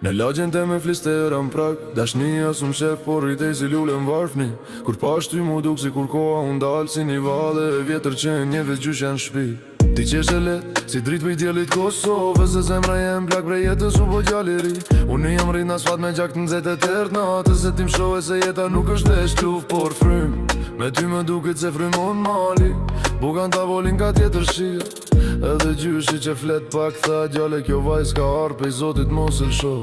Në lagjen të me flistera më prak Dashnia s'm shef por rritej si lule më varfni Kur pash ty mu duk si kur koha unë dalë Si një vale e vjetër që një veç gjysh janë shpi Ti qesh e let, si drit për i djelit Kosovë Se zemra jem plak prej jetës u po gjalleri Unë jam rrit në asfalt me gjak të nxet e tërt natës Se tim shohe se jeta nuk është e shtuf por frym Me ty më duket se frymon mali Bukan tavolin ka tjetër shia Edhe gjyshi që flet pak tha Gjale kjo vajz ka arpe i zotit mos e lsho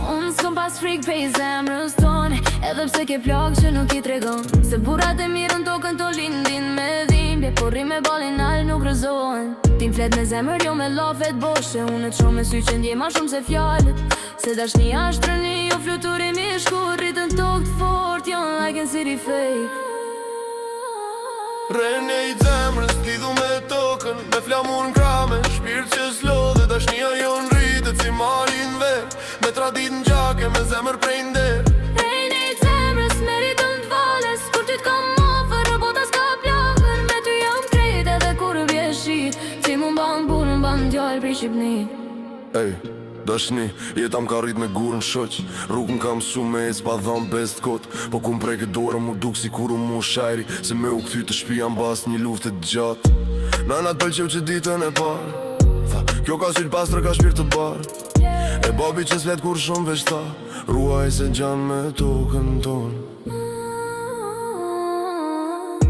Unë s'kom pas frik pe i zemrës tonë Edhe pse ke plak që nuk i tregon Se burat e mirën tokën to lindin me dhimbje Por ri me balin al nuk rëzohen Tim flet me zemër jo me lafet boshe Unë të shumë me sy që ndje ma shumë se fjallet Se dashnia është rëni jo fluturimi shkur Rritën tokë të fort jo like in city fake Rene i zemrës lidhu me tokën Me flamur n'krame, shpirt që s'lodhe Dashnia jo n'rritet si malin ver Me tradit n'gjake, me zemër prej nder Rene i zemrës me ritëm t'vales Kur ty t'kam ofër, bota s'ka plakër Me ty jam krejt edhe kur bje shi Ti mu mban burë, mban djallë pri Shqipni Ej, dashni, jeta m'ka rrit me gurën shoq Rrugën ka mësu me ec pa dham best kot Po ku m'preke dora mu duk si kur u mu shajri Se me u këthy të shpia m'bas një luftet gjatë Nana t'pëlqev që ditën e parë Tha, kjo ka syt pastre ka shpirt të barë E babi që s'let kur shumë veç ta Ruaj se gjan me tokën tonë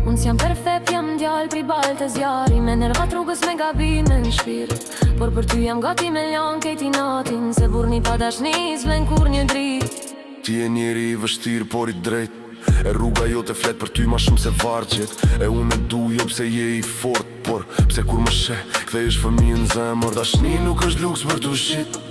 Unë s'jam perfekt, jam djallë pri balë të zjari Me nervat rrugës me gabime në shpirt Por për ty jam gati me ljan kejti natin Se burni pa dashni s'vlen kur një drit Ti e njeri i vështirë por i drejt E rruga jo të flet për ty ma shumë se varqet E unë e du jo pse je i fort Por pse kur më she, kthejesh fëmijë në zemër Dashni nuk është luks për të shit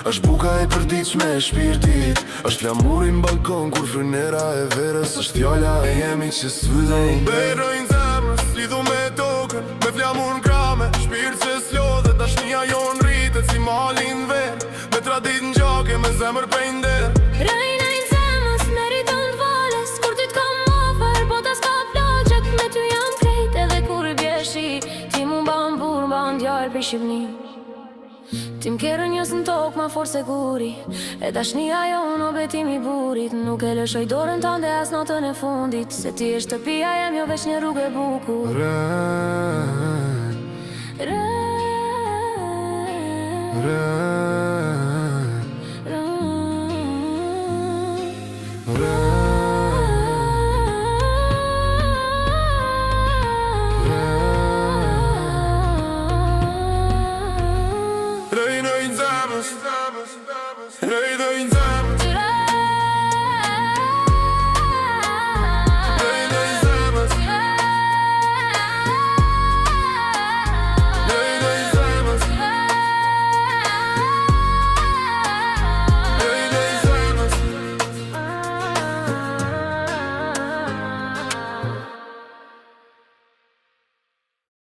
Është buka e përditshme e shpirtit Është flamuri n'balkon kur frynera e verës Është fjalla e jemi që s'vydej Berojnë zemrës, lidhu me tokën Me flamur n'krame, shpirt që s'lodhe Dashnia jo n'rritet si malin ver Me tradit n'gjake, me zemër prej nder Rejna i zemrës me ritëm t'vales Kur ty t'kam ofër, bota s'ka plaqek Me ty jam krejt edhe kur bje shi Ti mu mban burë, mban djallë pri Shqipni Ti m'kerë njës në tokë ma forë se guri E dashnia jo në betim i burit Nuk e lëshoj dorën tande as natën e fundit Se ti e shtëpia jem jo veç një rrugë e bukur Rejnë